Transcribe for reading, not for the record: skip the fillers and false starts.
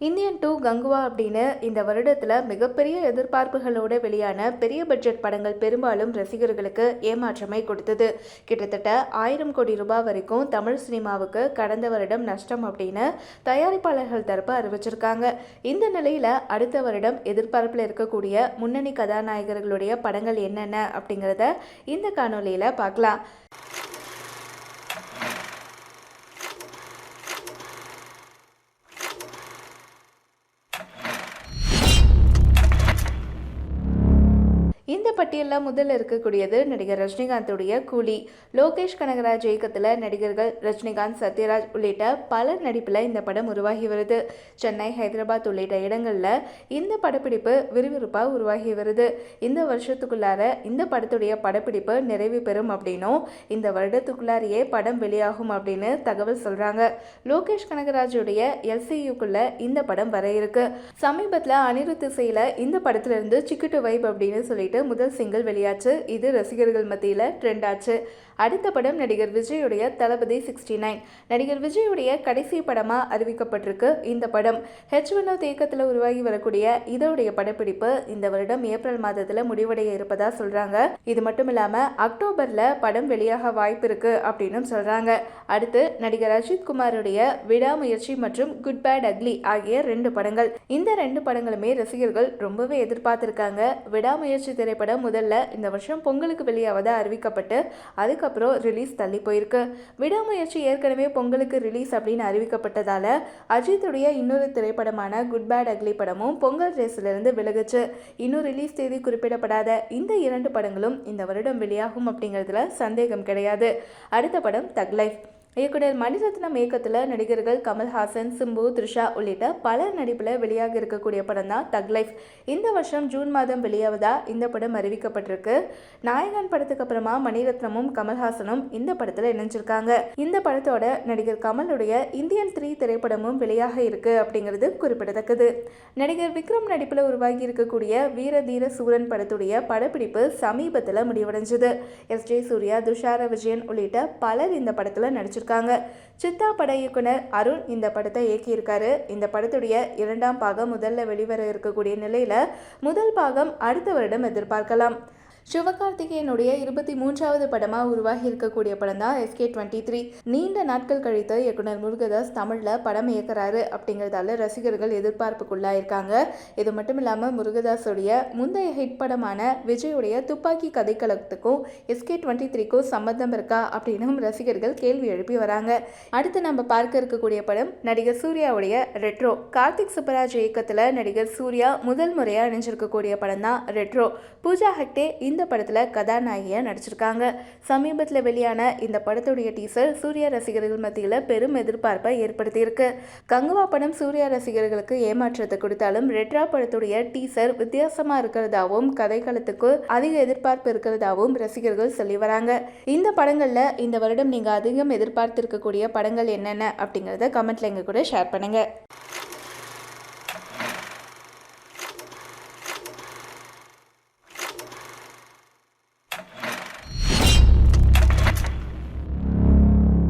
Indian 2 Kanguva அப்படின்னு இந்த வருடத்தில் மிகப்பெரிய எதிர்பார்ப்புகளோடு வெளியான பெரிய பட்ஜெட் படங்கள் பெரும்பாலும் ரசிகர்களுக்கு ஏமாற்றமை கொடுத்தது. கிட்டத்தட்ட 1000 கோடி ரூபாய் வரைக்கும் தமிழ் சினிமாவுக்கு கடந்த வருடம் நஷ்டம் அப்படின்னு தயாரிப்பாளர்கள் தரப்பு அறிவிச்சிருக்காங்க. இந்த நிலையில் அடுத்த வருடம் எதிர்பார்ப்பில் இருக்கக்கூடிய முன்னணி கதாநாயகர்களுடைய படங்கள் என்னென்ன அப்படிங்கிறத இந்த காணொலியில் பார்க்கலாம். இந்த பட்டியலில் முதல்ல இருக்கக்கூடியது நடிகர் ரஜினிகாந்துடைய கூலி. லோகேஷ் கனகராஜ் இயக்கத்தில் நடிகர்கள் ரஜினிகாந்த், சத்யராஜ் உள்ளிட்ட பலர் நடிப்பில் இந்த படம் உருவாகி வருது. சென்னை, ஹைதராபாத் உள்ளிட்ட இடங்களில் இந்த படப்பிடிப்பு விறுவிறுப்பாக உருவாகி வருது. இந்த வருஷத்துக்குள்ளார இந்த படத்துடைய படப்பிடிப்பு நிறைவு பெறும் அப்படின்னும் இந்த வருடத்துக்குள்ளாரையே படம் வெளியாகும் அப்படின்னு தகவல் சொல்றாங்க. லோகேஷ் கனகராஜுடைய எல்சியூக்குள்ள இந்த படம் வர இருக்கு. சமீபத்தில் அனிருத் இசையில இந்த படத்துல இருந்து சிக்கிட்டு வைப் அப்படின்னு சொல்லிட்டு முதல் சிங்கிள் வெளியாச்சு. இது ரசிகர்கள் மத்தியில் ட்ரெண்ட் ஆச்சு. அடுத்த படம் நடிகர் விஜயுடைய தளபதி 69. நடிகர் விஜயுடைய கடைசி படமா அறிவிக்கப்பட்டிருக்கு. இந்த படம் H1 இயக்கத்தில் உருவாகி வரக்கூடிய இதோடைய படப்பிடிப்பு இந்த வருடம் ஏப்ரல் மாதத்தில் முடிவடைய இருப்பதா சொல்றாங்க. இது மட்டும் இல்லாம அக்டோபர்ல படம் வெளியாக வாய்ப்பு இருக்கு அப்படின்னு சொல்றாங்க. அடுத்து நடிகர் அஜித் குமாருடைய விடாமுயற்சி மற்றும் குட் பேட் அக்லி ஆகிய 2 படங்கள். இந்த 2 படங்களுமே ரசிகர்கள் ரொம்பவே எதிர்பார்த்திருக்காங்க. விடாமுயற்சி திரைப்படம் முதல்ல இந்த வருஷம் பொங்கலுக்கு வெளியாவதா அறிவிக்கப்பட்டு அதுக்கப்புறம் ரிலீஸ் தள்ளி போயிருக்கு. விடாமுயற்சி ஏற்கனவே பொங்கலுக்கு ரிலீஸ் அப்படின்னு அறிவிக்கப்பட்டதால அஜித்துடைய இன்னொரு திரைப்படமான குட் பேட் அக்லி படமும் பொங்கல் ரேஸ்ல இருந்து விலகுச்சு. இன்னும் ரிலீஸ் தேதி குறிப்பிடப்படாத இந்த 2 படங்களும் இந்த வருடம் வெளியாகும் அப்படிங்கிறதுல சந்தேகம் கிடையாது. அடுத்த படம் தக் லைஃப். இயக்குனர் மணிரத்னம் இயக்கத்தில் நடிகர்கள் கமல்ஹாசன், சிம்பு, த்ரிஷா உள்ளிட்ட பலர் நடிப்பில் வெளியாக இருக்கக்கூடிய படம் தான் தக் லைஃப். இந்த வருஷம் ஜூன் மாதம் வெளியாவதா இந்த படம் அறிவிக்கப்பட்டிருக்கு. நாயகன் படத்துக்கு அப்புறமா மணிரத்னமும் கமல்ஹாசனும் இந்த படத்தில் இணைஞ்சிருக்காங்க. இந்த படத்தோட நடிகர் கமலுடைய இந்தியன் 3 திரைப்படமும் வெளியாக இருக்கு அப்படிங்கிறது குறிப்பிடத்தக்கது. நடிகர் விக்ரம் நடிப்பில் உருவாகி இருக்கக்கூடிய வீர தீர சூரன் படத்துடைய படப்பிடிப்பு சமீபத்தில் முடிவடைஞ்சது. எஸ்.ஜே. சூர்யா, துஷார விஜயன் உள்ளிட்ட பலர் இந்த படத்தில் நடிச்சிருக்காங்க. சித்தா பட இயக்குனர் அருண் இந்த படத்தை இயக்கியிருக்காரு. இந்த படத்துடைய 2ஆம் பாகம் முதல்ல வெளிவர இருக்கக்கூடிய நிலையில முதல் பாகம் அடுத்த வருடம் எதிர்பார்க்கலாம். சிவகார்த்திகேயனுடைய 23வது படமாக உருவாகி இருக்கக்கூடிய படம் தான் SK23. நீண்ட நாட்கள் கழித்து இயக்குனர் முருகதாஸ் தமிழில் படம் இயக்குறாரு அப்படிங்கிறதால ரசிகர்கள் எதிர்பார்ப்புக்குள்ளாயிருக்காங்க. இது மட்டும் இல்லாமல் முருகதாஸுடைய முந்தைய ஹிட் படமான விஜயுடைய துப்பாக்கி கதைக்களத்துக்கும் SK23க்கும் சம்பந்தம் இருக்கா அப்படின்னு ரசிகர்கள் கேள்வி எழுப்பி வராங்க. அடுத்து நம்ம பார்க்க இருக்கக்கூடிய படம் நடிகர் சூர்யாவுடைய ரெட்ரோ. கார்த்திக் சுப்பராஜ் இயக்கத்தில் நடிகர் சூர்யா முதல் முறையாக இணைஞ்சிருக்கக்கூடிய படம் தான் ரெட்ரோ. பூஜா ஹெக்டே இந்த படத்தில் கதாநாயகியாக நடிச்சிருக்காங்க. சமீபத்தில் வெளியான இந்த படத்துடைய டீசர் சூர்யா ரசிகர்கள் மத்தியில் பெரும் எதிர்பார்ப்பை ஏற்படுத்தியிருக்கு. கங்குவா படம் சூர்யா ரசிகர்களுக்கு ஏமாற்றத்தை கொடுத்தாலும் ரெட்ரா படத்துடைய டீசர் வித்தியாசமாக இருக்கிறதாவும் கதைக்களத்துக்கு அதிக எதிர்பார்ப்பு இருக்கிறதாவும் ரசிகர்கள் சொல்லி வராங்க. இந்த படங்களில் இந்த வருடம் நீங்கள் அதிகம் எதிர்பார்த்திருக்கக்கூடிய படங்கள் என்னென்ன அப்படிங்கிறத கமெண்ட்ல எங்க கூட ஷேர் பண்ணுங்க.